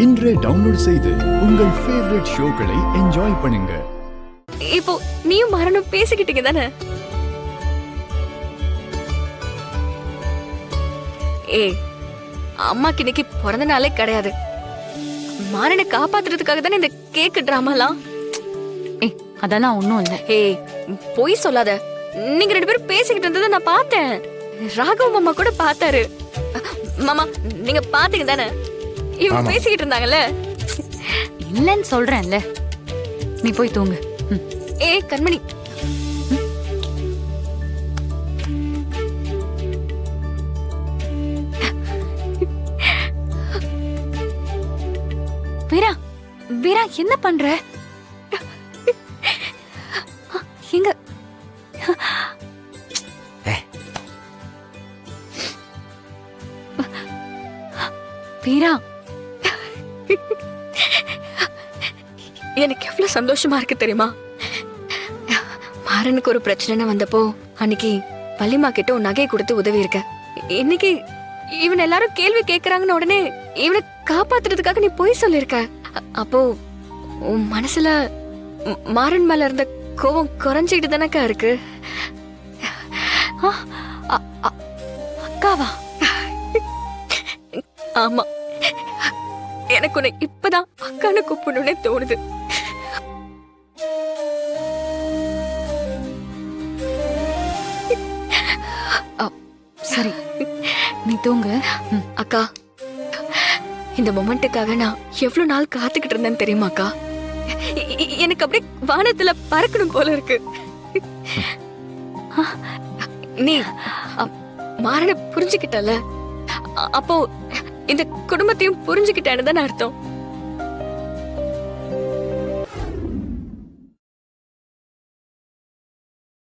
இன்றே டவுன்லோட் செய்து உங்கள் ஃபேவரட் ஷோக்களை என்ஜாய் பண்ணுங்க. இப்போ நீயும் மாறனும் பேசிக்கிட்டீங்க தானே? அம்மாக்கு இன்னைக்கு பிறந்த நாளே கிடையாது. மாறனை காப்பாத்துறதுக்காக தானே இந்த கேக் டிராமாலாம். அதெல்லாம் ஒண்ணும் இல்ல. பொய் சொல்லாத. நீங்க ரெண்டு பேரும் பேசிக்கிட்டு இருந்ததை நான் பார்த்தேன். ராகவ மாமா கூட பார்த்தாரு. மாமா நீங்க பாத்தீங்க தானே? இவங்க பேசிக்கிட்டு இருந்தாங்கல்ல. இல்லன்னு சொல்றேன்ல, நீ போய் தூங்கு. கண்மணி, வீரா வீரா என்ன பண்ற? எங்க வீரா? எனக்கு எவ்வளவு சந்தோஷமா இருக்கு தெரியுமா? மாறனுக்கு ஒரு பிரச்சனை வந்தப்போ அன்னைக்கு வள்ளிமா கிட்ட உன் நகையை கொடுத்து உதவி இருக்க. இன்னைக்கு இவன் எல்லாரும் கேள்வி கேக்குறாங்கன்னு உடனே இவனை காப்பாத்துறதுக்காக நீ போய் சொல்லிருக்க. அப்போ உன் மனசுல மாறன் மேல இருந்த கோவம் குறைஞ்சிட்டு தானக்கா இருக்கு. அக்காவா? ஆமா, எனக்கு உன்னை இப்பதான் அக்கான்னு கூப்பிடணும்னே தோணுது. சரி, நீ தூங்கு. அக்கா, இந்த மொமெண்ட்டுக்காக நான் எவ்வளவு நாள் காத்துக்கிட்டு இருந்தேன்னு தெரியுமா அக்கா? எனக்கு அப்படியே வானத்துல பறக்கணும் போல இருக்கு. நீ மாறனை புரிஞ்சுக்கிட்டல, அப்போ இந்த குடும்பத்தையும் புரிஞ்சுக்கிட்டேன்னு தானே அர்த்தம்.